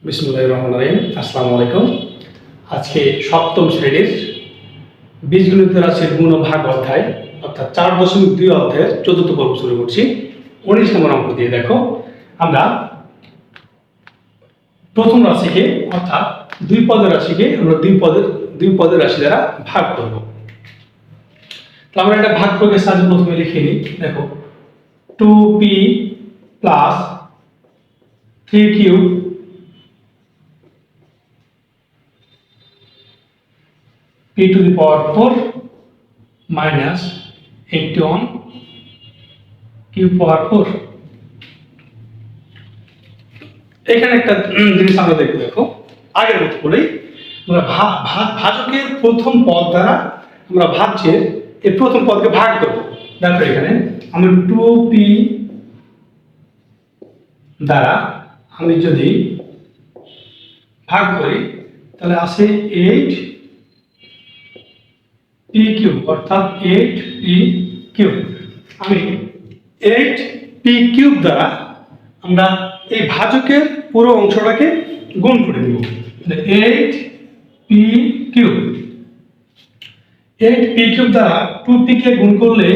বিসমিল্লাহির রহমানির রহিম। আসসালামু আলাইকুম। আজকে সপ্তম শ্রেণীর বীজগণিত রাশির গুণ ও ভাগ অধ্যায় অর্থাৎ 4.2 অধ্যায়ের 4th পর্ব শুরু করছি। 19 নম্বর অঙ্ক দিয়ে দেখো আমরা প্রথম রাশিকে অর্থাৎ দুই পদের রাশিকে আমরা দুই পদের রাশি দ্বারা ভাগ করব। তো আমরা এটা ভাগ প্রয়োগের সাহায্যে প্রথমে লিখে নিই। দেখো 2p plus 3q p to the power 4 minus 81 q power 4। এখানে একটা জিনিস আমরা দেখব। দেখো আগের মতো করেই আমরা ভাজকের প্রথম পদ দ্বারা আমরা ভাজ্যের এই প্রথম পদকে ভাগ করব। দেখো এখানে আমরা 2p দ্বারা আমি যদি ভাগ করি তাহলে আসে 8 p কিউব অর্থাৎ 8p কিউব। আমি 8p কিউব দ্বারা আমরা এই ভাজকের পুরো অংশটাকে গুণ করে দেব। 8p কিউব 8p কিউব দ্বারা 2p কে গুণ করলে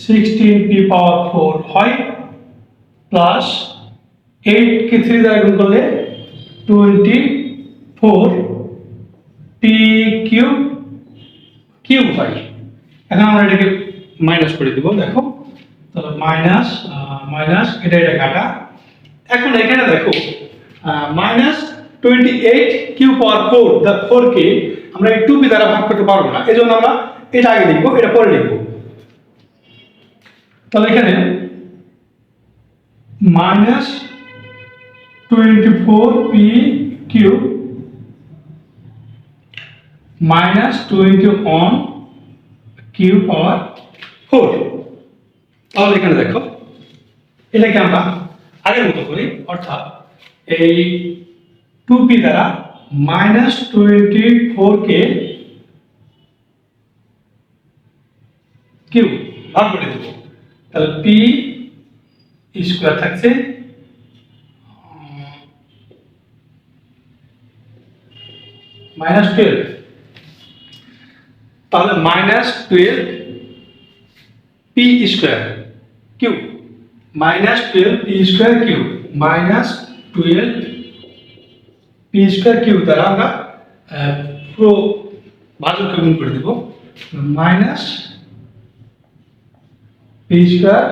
16p পাওয়ার 4 হয়, প্লাস 8 কে 3 দ্বারা গুণ করলে 24p কিউব কিউব হয়। এখন আমরা এটাকে মাইনাস করে দিব। দেখো তাহলে মাইনাস মাইনাস এটা কাটা। এখন এখানে দেখো মাইনাস 28 কিউ পাওয়ার 4 দ্য 4 কে আমরা এই 2p দ্বারা ভাগ করতে পারবো না, এজন্য আমরা এটা আগে লিখবো, এটা পরে লিখবো। তাহলে এখানে minus 24p cube minus 21 q power 4। তাহলে এখানে দেখো এটাকে আমরা আগের মতো করি, অর্থাৎ এই 2p দ্বারা মাইনাস 24 কে কিউ ভাগ করে দেব। তাহলে p স্কয়ার থাকছে -12। তাহলে -12 p square cube -12 p square cube -12 p square cube দ্বারা আমরা পুরো ভাজককে গুণ করে দেব। -p square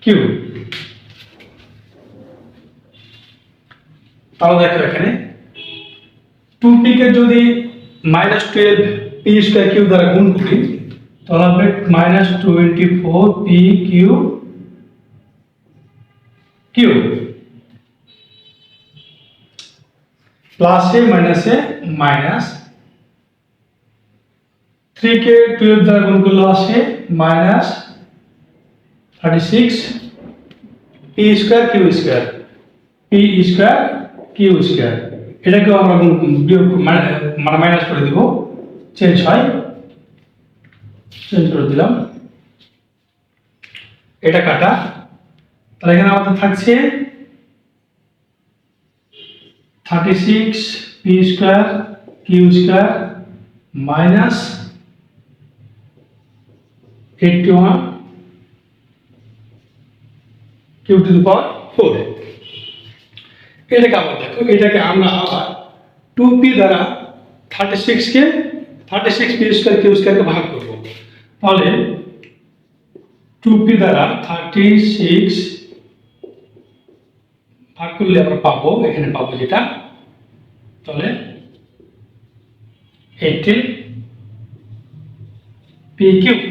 cube. তাহলে দেখো এখানে 2p কে যদি -12 p স্কয়ার কিউব দ্বারা গুণ করি তাহলে হবে -24p কিউব কিউব, প্লাসে মাইনাসে মাইনাস, 3 কে 12 দ্বারা গুণ করলে আসে -36 p square Q square p square Q square. এটাকে আমরা বিয়োগ মানে মাইনাস করে দিব, চেঞ্জ হয়, চেঞ্জ করে দিলাম, এটা কাটা। তাহলে এখানে আমাদের থাকছে 36 p square Q square minus 81 q to the power 4। এটাকে আবার দেখো, এটাকে আমরা আবার 2p দ্বারা 36 কে 36 p স্কয়ার কিউ স্কয়ারকে ভাগ করব। তাহলে 2p দ্বারা 36 ভাগ করলে আমরা পাবো, এখানে পাবো যেটা, তাহলে 18p cube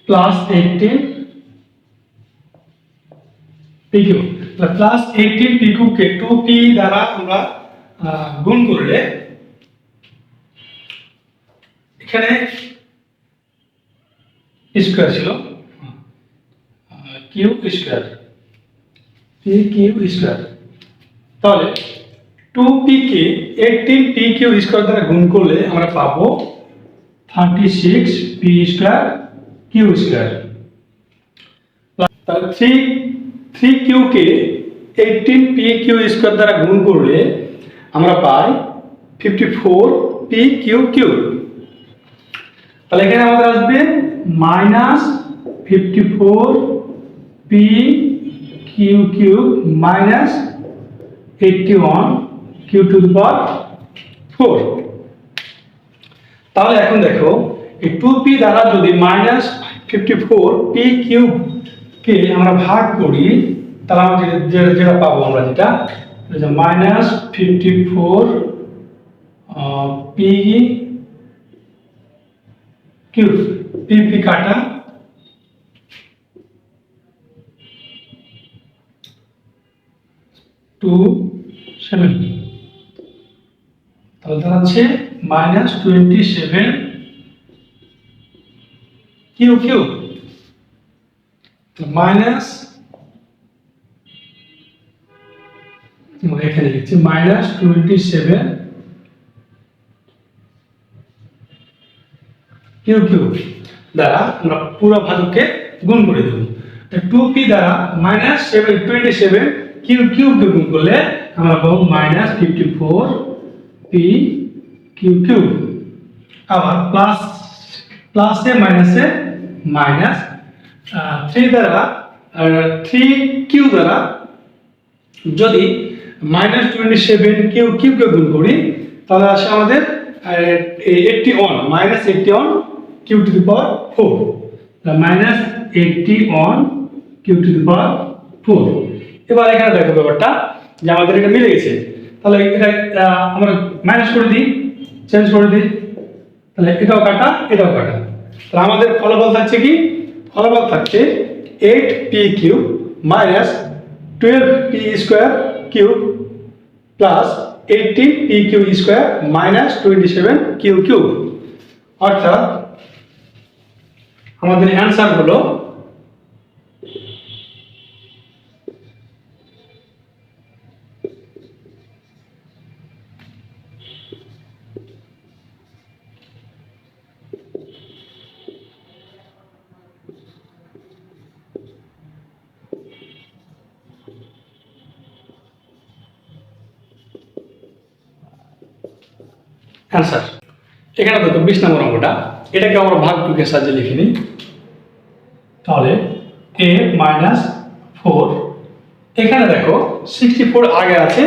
plus 18p cube. Plus 18p কিউবকে 2p দ্বারা আমরা গুণ করলে এখানে স্কয়ার ছিল Q square p Q square. তাহলে 2p কে 18p কিউ স্কয়ার দ্বারা গুণ করলে আমরা পাবো 36p স্কয়ার কিউ স্কয়ার। তাহলে 3 3q কে 18 পি কিউ স্কোয়ার দ্বারা গুণ করলে আমরা পাই 54 পি কিউ কিউ। তাহলে এখানে আমাদের আসবে minus 54 p q q minus 81 q to the power 4। তাহলে এখন দেখো এই 2p দ্বারা যদি মাইনাস 54 পি কিউব কে আমরা ভাগ করি তাহলে আমরা যেটা পাবো আমরা যেটা মাইনাস 54 পি কিউব পি কাটা 27 তাহলে দাঁড়াচ্ছে মাইনাস 27 কিউ কিউ মাইনাস এখানে লিখছি মাইনাস 27 কিউ কিউ দ্বারা আমরা পুরো ভাজককে গুণ করে দেব। 2p দ্বারা মাইনাস 27 কিউ কিউবকে গুণ করলে আমরা পাবো মাইনাস 54 পি কিউ কিউ। আবার প্লাসে মাইনাসে মাইনাস 3 দ্বারা 3 কিউ দ্বারা যদি মাইনাস 27 কিউ কিউবকে গুণ করি তাহলে আসে আমাদের 81 minus 81 q to the power 4 minus 81 q to the power 4। এবার এখানে দেখো ব্যাপারটা যে আমাদের এটা মিলে গেছে। তাহলে এটা আমরা মাইনাস করে দিই, চেঞ্জ করে দিই, তাহলে এটাও কাটা এটাও কাটা। তাহলে আমাদের ফলাফল থাকছে কি? ফলাফল থাকছে 8p cube minus 12p square cube plus 18p cube square minus 27 Q cube. অর্থাৎ আমাদের অ্যান্সার হলো অ্যান্সার। এখানে দেখো 20 নম্বর অঙ্কটা, এটাকে আমরা ভাগ টুকে সাজিয়ে লিখে নিই। তাহলে a মাইনাস 4, এখানে দেখো 64 আগে আছে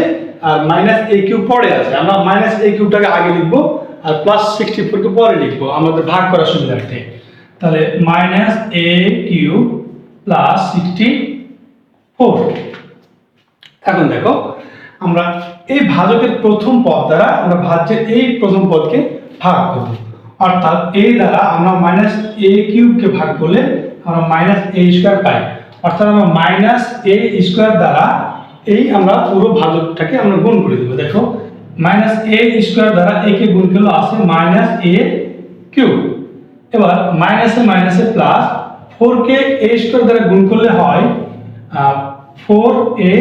আর মাইনাস a কিউব পরে আছে। আমরা মাইনাস a কিউবটাকে আগে লিখবো আর প্লাস 64 কে পরে লিখবো আমাদের ভাগ করার সুবিধার্থে। তাহলে মাইনাস a কিউব প্লাস 64। এখন দেখো আমরা এই ভাজকের প্রথম পদ দ্বারা আমরা ভাজ্যের এই প্রথম পদকে ভাগ করব। অর্থাৎ a দ্বারা আমরা মাইনাস a কিউবকে ভাগ করলে আমরা মাইনাস a স্কয়ার পাই। অর্থাৎ আমরা মাইনাস a স্কয়ার দ্বারা এই আমরা পুরো ভাজকটাকে আমরা গুণ করে দেব। দেখো মাইনাস a স্কয়ার দ্বারা a কে গুণ করলে আসে মাইনাস a কিউব। এবার মাইনাসে মাইনাসে প্লাস 4 কে a স্কয়ার দ্বারা গুণ করলে হয় 4a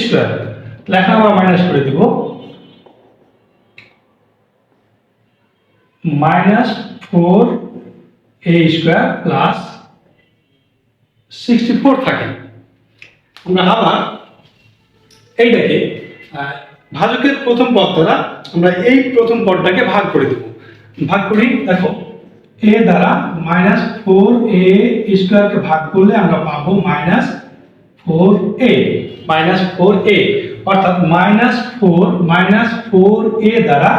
স্কয়ার। লেখা আমরা মাইনাস করে দিব, মাইনাস 4a স্কয়ার প্লাস 64 থাকে। আমরা আবার এইটাকে ভাজকের প্রথম পদ দ্বারা আমরা এই প্রথম পদটাকে ভাগ করে দেব। ভাগ করি, দেখো a দ্বারা মাইনাস 4a স্কয়ারকে ভাগ করলে আমরা পাবো মাইনাস 4a মাইনাস 4a। অর্থাৎ মাইনাস 4a দ্বারা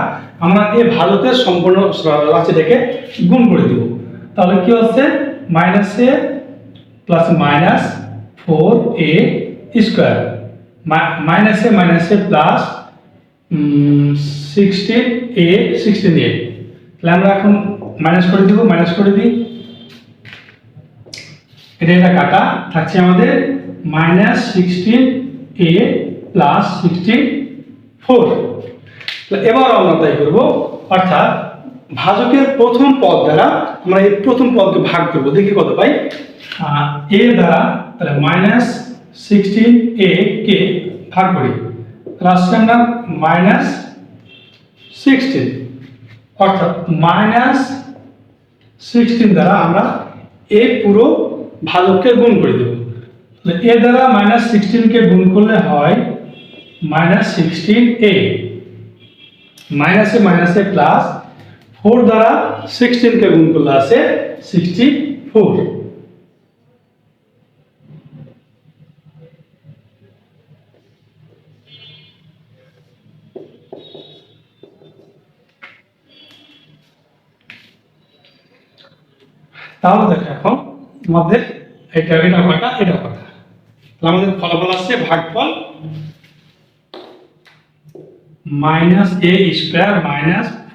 আমরা এই ভাজকের সম্পূর্ণ রাশিটাকে গুণ করে দেব। তাহলে কি হচ্ছে মাইনাসে প্লাস মাইনাস 4a স্কয়ার মাইনাসে মাইনাসে প্লাস 16a 16a। তাহলে আমরা এখন মাইনাস করে দিব, মাইনাস করে দিই, এটা কাটা থাকছে আমাদের মাইনাস 16a প্লাস 64। এবার আমরা তাই করব, অর্থাৎ ভাজকের প্রথম পদ দ্বারা আমরা এই প্রথম পদকে ভাগ করব, দেখি কত পাই। a দ্বারা তাহলে মাইনাস 16a কে ভাগ করি, লাস্টে আমরা মাইনাস 16, অর্থাৎ মাইনাস 16 দ্বারা আমরা এই পুরো ভাজককে গুণ করে দেব। এ দ্বারা -16 কে গুণ করলে হয় -16a, মাইনাসে মাইনাসে প্লাস, 4 দ্বারা 16 কে গুণ করলে আসে 64। তাহলে দেখো এখন আমাদের এটা কটা এটা কটা, আমাদের ফলাফল আসছে ভাগফল -a² -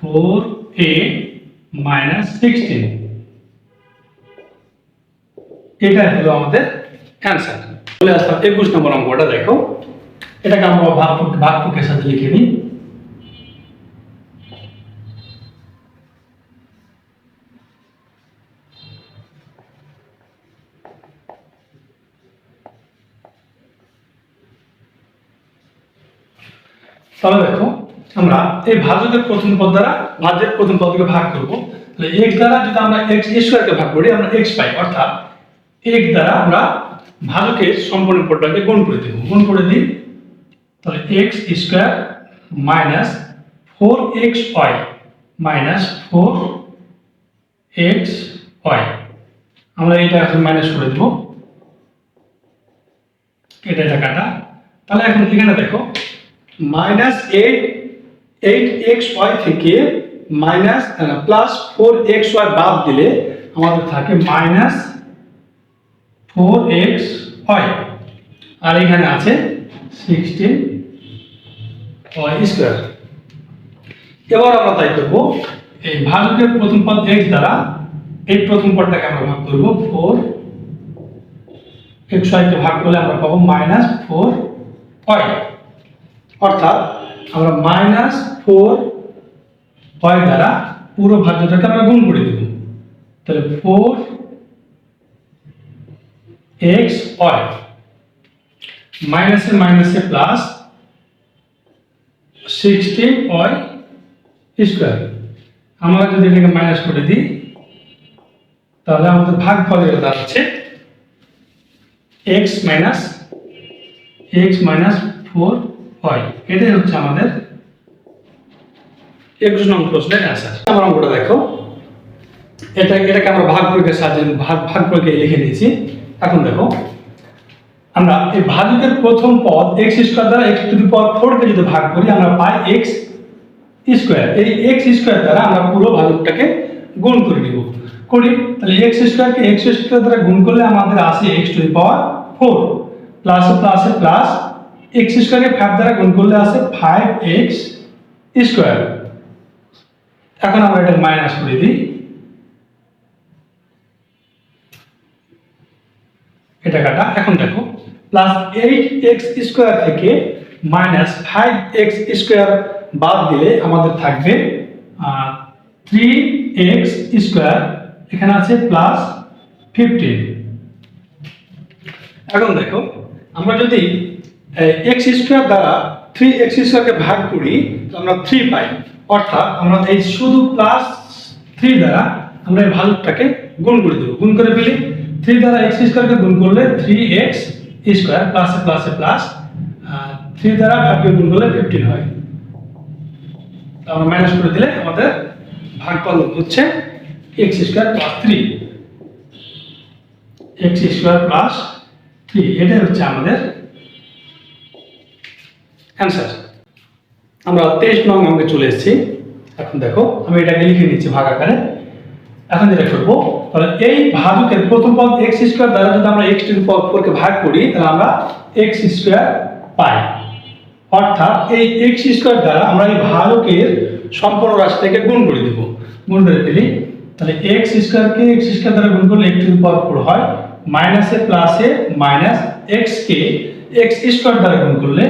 4a - 16, এটা হলো আমাদের অ্যান্সার। চলে আসলাম 21 নম্বর অঙ্কটা। দেখো এটাকে আমরা ভাগফলের সাথে লিখে নিই। তাহলে দেখো আমরা এই ভাজকের প্রথম পদ দ্বারা ভাজ্যের প্রথম পদকে ভাগ করব। তাহলে x দ্বারা যদি আমরা x² কে ভাগ করি আমরা x পাই, অর্থাৎ x দ্বারা আমরা ভাজকের সম্পূর্ণ পদটাকে গুণ করে দেব। গুণ করে দিই, তাহলে x² - 4xy - 4xy, আমরা এটা এখন মাইনাস করে দেব, এটা কাটা। তাহলে এখন এখানে দেখো -8xy থেকে +4xy বাদ দিলে আমাদের থাকে -4xy, আর এখানে আছে 16y²। এবার আমরা তাই করব, এই ভাজকের প্রথম পদ x দ্বারা এই প্রথম পদটাকে আমরা ভাগ করব, 4xy কে ভাগ করলে আমরা পাবো -4y, অর্থাৎ আমরা -4y দ্বারা পুরো ভাজ্যটাকে আমরা গুণ করে দেব। তাহলে 4xy মাইনাসে মাইনাসে প্লাস 16y²। আমরা যদি এটাকে মাইনাস করে দিই তাহলে আমাদের ভাগফল এটা দাঁড়াচ্ছে x - 4y। এটাই হচ্ছে আমাদের 21 নম্বর প্রশ্নের অ্যান্সার। আমার অঙ্কটা দেখো, এটাকে আমরা ভাগফলকে সাজিয়ে ভাগফলকে লিখে নিয়েছি। এখন দেখো আমরা এই ভাজকের প্রথম পদ x² দ্বারা x⁴ কে যদি ভাগ করি আমরা পাই x²। এই x² দ্বারা আমরা পুরো ভাজকটাকে গুণ করে নিব করি। তাহলে x² কে x² দ্বারা গুণ করলে আমাদের আসে x⁴, প্লাসে প্লাসে প্লাস, x² কে 5 দ্বারা গুণ করলে আসে 5x²। এখন আমরা এটা মাইনাস করে দিই, এটা কাটা। এখন দেখো +8x² থেকে -5x² বাদ দিলে আমাদের থাকবে 3x², এখানে আছে +15। এখন দেখো আমরা যদি x² দ্বারা 3x² কে ভাগ করি আমরা 3 পাই, অর্থাৎ আমরা এই শুধু +3 দ্বারা আমরা এই ভাজকটাকে গুণ করে দেব। গুণ করে ফেলি, 3 দ্বারা x² কে গুণ করলে 3x² প্লাসে প্লাসে প্লাস, 3 দ্বারা 5 কে গুণ করলে 15 হয়। আমরা মাইনাস করে দিলে আমাদের ভাগফল হচ্ছে x² + 3, x² + 3, এটাই হচ্ছে আমাদের অ্যান্সার। আমরা 23 নং অঙ্কে চলে এসেছি। এখন দেখো আমি এটাকে লিখে নিচ্ছি ভাগ আকারে। এখন যেটা করবো, তাহলে এই ভাজকের প্রথম পদ x² দ্বারা যদি আমরা x⁴ কে ভাগ করি তাহলে আমরা x² পাই, অর্থাৎ এই x² দ্বারা আমরা এই ভাজকের সম্পূর্ণ রাশিটাকে গুণ করে দেব। গুণ করে ফেলি, তাহলে x² কে x² দ্বারা গুণ করলে x⁴ হয়, মাইনাসে প্লাসে মাইনাস, x কে x² দ্বারা গুণ করলে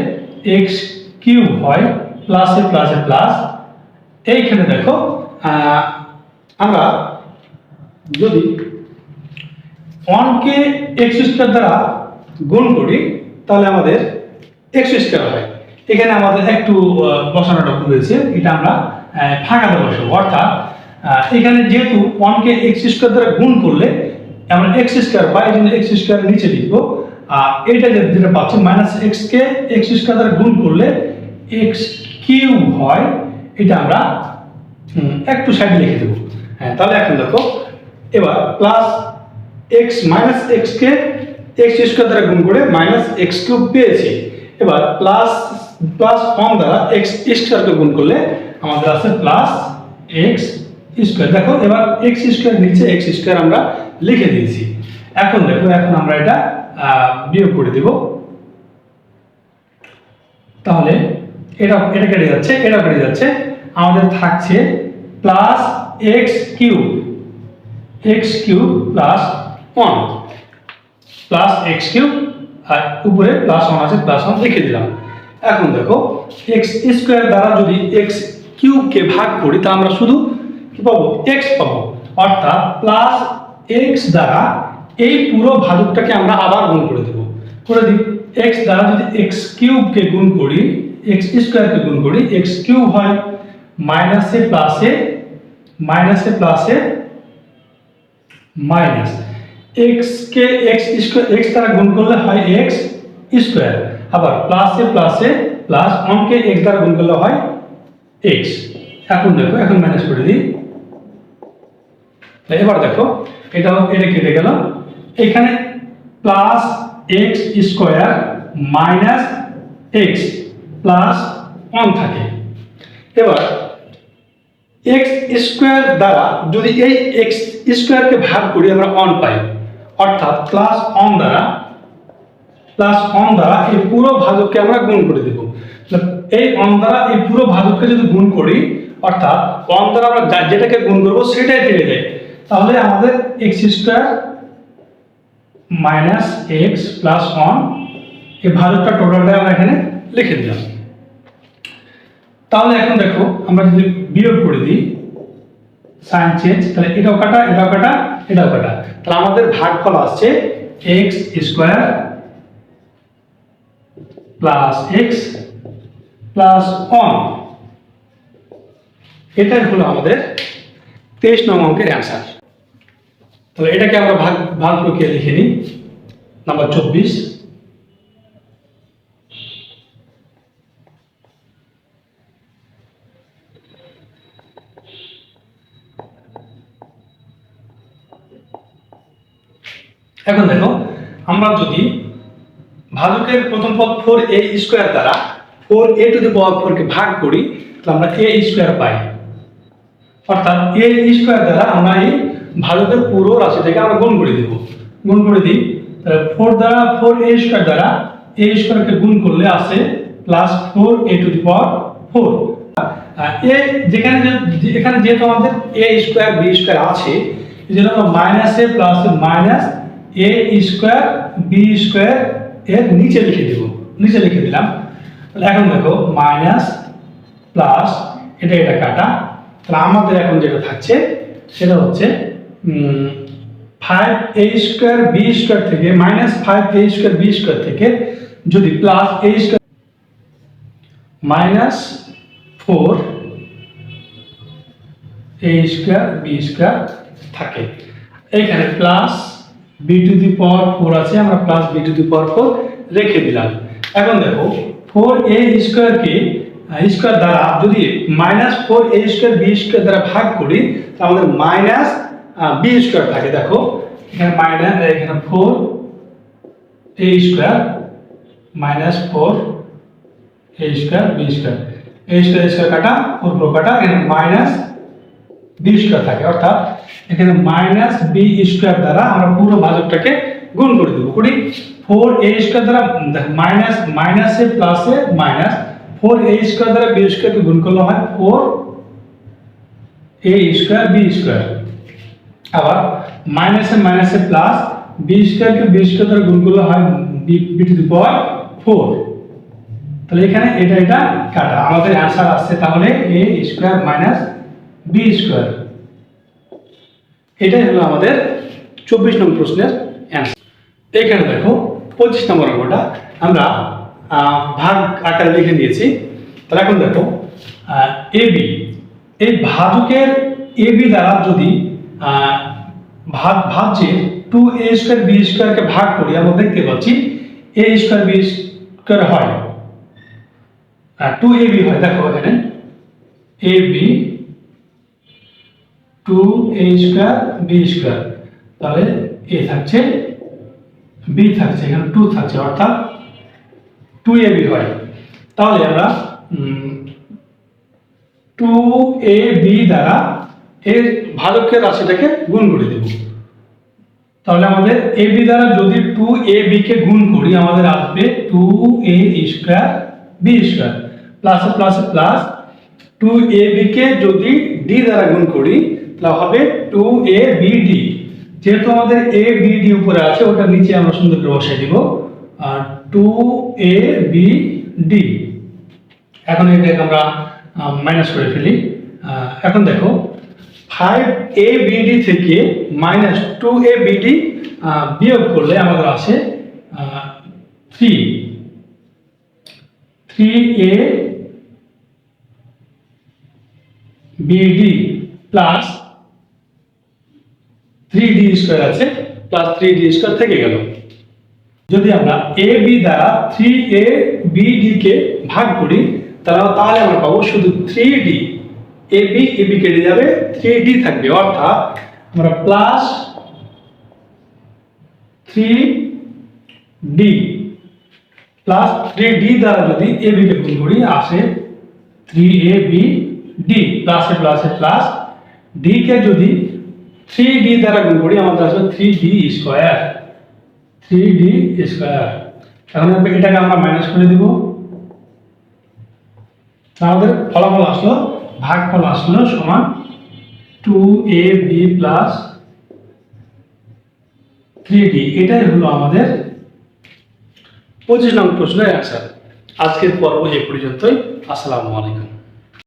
x³ হয়, প্লাসে প্লাসে প্লাস। এইখানে দেখো আমরা যদি 1 কে x² দ্বারা গুণ করি তাহলে আমাদের x² হয়। এখানে আমাদের একটু বসানোটা ভুল হয়েছে, এটা আমরা ফাঁকাতে বসাবো, অর্থাৎ এখানে যেহেতু 1 কে x² দ্বারা গুণ করলে আমরা x² পাই, এই জন্য x² নিচে লিখব, আর এটা যেটা পাচ্ছি মাইনাস এক্স কে এক্স স্কোয়ার দ্বারা গুণ করলে এক্স কিউব হয়, এটা আমরা একটু সাইডে লিখে দেবো। হ্যাঁ, তাহলে এখন দেখো এবার প্লাস এক্স মাইনাস এক্স কে এক্স স্কোয়ার দ্বারা গুণ করে মাইনাস এক্স কিউব পেয়েছি। এবার প্লাস প্লাস ওয়ান দ্বারা এক্স স্কোয়ারকে গুণ করলে আমাদের আছে প্লাস এক্স স্কোয়ার। দেখো এবার এক্স স্কোয়ার নিচে এক্স স্কোয়ার আমরা লিখে দিয়েছি। এখন দেখো এখন আমরা এটা বিয়োগ করে দেব। তাহলে এটা কেটে যাচ্ছে, এটা কেটে যাচ্ছে, আমাদের থাকছে plus x cube plus one, plus x cube আর উপরে প্লাস ওয়ান আছে, প্লাস ওয়ান লিখে দিলাম। এখন দেখো এক্স স্কোয়ার দ্বারা যদি এক্স কিউবকে ভাগ করি তা আমরা শুধু কি পাবো, এক্স পাবো। অর্থাৎ প্লাস এক্স দ্বারা এই পুরো ভাজকটাকে আমরা আবার গুণ করে দেবো, করে দিই। এক্স দ্বারা যদি এক্স কিউবকে গুণ করি, এক্স স্কোয়ারকে গুণ করি, এক্স কিউব হয় মাইনাসে প্লাসে মাইনাস এক্স কে এক্স স্কোয়ার এক্স দ্বারা গুণ করলে হয় এক্স স্কোয়ার, আবার প্লাসে প্লাস ওয়ানকে এক্স দ্বারা গুণ করলে হয় এক্স। এখন দেখো এখন মাইনাস করে দিই। এবার দেখো এটা কেটে গেল, এখানে plus x square minus x plus one থাকে। এবার এক্স স্কোয়ার দ্বারা যদি এই এক্স স্কোয়ারকে ভাগ করি আমরা ওয়ান পাই, অর্থাৎ প্লাস ওয়ান দ্বারা এই পুরো ভাজককে আমরা গুণ করে দেব। এই ওয়ান দ্বারা এই পুরো ভাজককে যদি গুণ করি, অর্থাৎ ওয়ান দ্বারা আমরা যেটাকে গুণ করবো সেটাই থেকে যায়। তাহলে আমাদের x square minus x plus one, এই ভাজকটা টোটালটা আমরা এখানে লিখে দিলাম। তাহলে এখন দেখো আমরা যদি বিয়োগ করে দিই, সাইন চেঞ্জ, তাহলে এটাও কাটা এটাও কাটা এটাও কাটা, তাহলে আমাদের ভাগফল আসছে x square plus x plus one. এটাই হলো আমাদের 23 নং অঙ্কের অ্যান্সার। তাহলে এটাকে আমরা ভাগ প্রক্রিয়া লিখে নিই, নাম্বার 24। এখন দেখো আমরা যদি ভাজকের প্রথম পদ 4a স্কোয়ার দ্বারা 4a টু দি পাওয়ার 4 কে ভাগ করি, তাহলে আমরা a স্কোয়ার পাই। অর্থাৎ a স্কোয়ার দ্বারা আমরা এই ভাজকের পুরো রাশিটাকে আমরা গুণ করে দেব, গুণ করে দিই। তাহলে 4 দ্বারা 4a স্কোয়ার দ্বারা a স্কোয়ারকে গুণ করলে আসে plus 4a two the power 4। এখানে যেহেতু আমাদের a স্কোয়ার b স্কোয়ার আছে, এই জন্য আমরা মাইনাসে প্লাসে minus a square b square এর নিচে লিখে দেব, নিচে লিখে দিলাম। তাহলে এখন দেখো মাইনাস প্লাস এটা কাটা, তাহলে আমাদের এখন যেটা থাকছে সেটা হচ্ছে 5a স্কোয়ার b স্কোয়ার থেকে minus 5a square b square থেকে যদি plus a square minus 4a square b square থাকে, এইখানে plus b two the power 4 আছে, আমরা plus b two the power 4 রেখে দিলাম। এখন দেখো 4a স্কোয়ারকে স্কোয়ার দ্বারা যদি minus 4a square b square দ্বারা ভাগ করি, তাহলে আমাদের মাইনাস b স্কোয়ার থাকে। দেখো এখানে মাইনাস, এখানে 4a square minus 4a square b square, a square কাটা 4 পুরো কাটা, এখানে মাইনাস b স্কোয়ার থাকে। অর্থাৎ এখানে মাইনাস b স্কোয়ার দ্বারা আমরা পুরো ভাজকটাকে গুণ করে দেব, করি 4a স্কোয়ার দ্বারা মাইনাস মাইনাসে প্লাসে মাইনাস 4a স্কোয়ার দ্বারা b স্কোয়ারকে গুণ করলে হয় 4a স্কোয়ার b স্কোয়ার, আবার মাইনাসে প্লাস b স্কোয়ারকে b স্কোয়ার দ্বারা গুণ করলে হয় b টু দি পাওয়ার 4। তাহলে এখানে এটা কাটা, আমাদের आंसर আসছে তাহলে a square minus b square. এটাই হলো আমাদের 24 নম্বর প্রশ্নের অ্যান্সার। এখানে দেখো 25 নম্বর অঙ্কটা আমরা ভাগ আকারে লিখে নিয়েছি। তাহলে এখন দেখো ab, এই ভাজকের ab দ্বারা যদি ভাজ্যে 2a স্কয়ার b স্কয়ারকে ভাগ করি, আমরা দেখতে পাচ্ছি এ স্কোয়ার বি স্কোয়ার হয়, 2ab হয়, দেখো এখানে ab 2a square B square, তাহলে এ থাকছে বি থাকছে, এখানে 2 থাকছে, অর্থাৎ 2ab হয়। তাহলে আমরা 2ab দ্বারা এর ভাজকের রাশিটাকে গুণ করে দেব। তাহলে আমাদের ab দ্বারা যদি 2ab কে গুণ করি আমাদের আসবে 2a স্কয়ার b স্কয়ার, প্লাসে প্লাসে প্লাস, 2ab কে যদি d দ্বারা গুণ করি তাহলে হবে 2abd। যেহেতু আমাদের abd উপরে আছে ওটা নিচে আমরা সুন্দর করে বসাই দিব, আর 2abd। এখন এটাকে আমরা মাইনাস করে ফেলি। এখন দেখো 5abd থেকে মাইনাস 2abd বিয়োগ করলে আমাদের আসে 3abd প্লাস 3d স্কয়ার আছে, প্লাস 3d স্কয়ার থেকে গেল। যদি আমরা ab দ্বারা 3abd কে ভাগ করি তাহলে আমরা পাবো শুধু 3d, ab কেটে যাবে, 3d থাকবে, অর্থাৎ আমরা প্লাস 3d প্লাস 3d দ্বারা যদি ab কে গুণ করি আসে 3abd, প্লাসে প্লাসে প্লাস, d কে যদি 3d দ্বারা গুণ করি আমাদের আসবে 3d স্কয়ার, 3d স্কয়ার। এখন এটাকে আমরা মাইনাস করে দিব, আমাদের ফলাফল আসলো, ভাগফল আসলো সমান 2ab প্লাস 3d। এটাই হলো আমাদের 25 নং প্রশ্নের অ্যান্সার। আজকের পর্ব এই পর্যন্তই। আসসালামু আলাইকুম।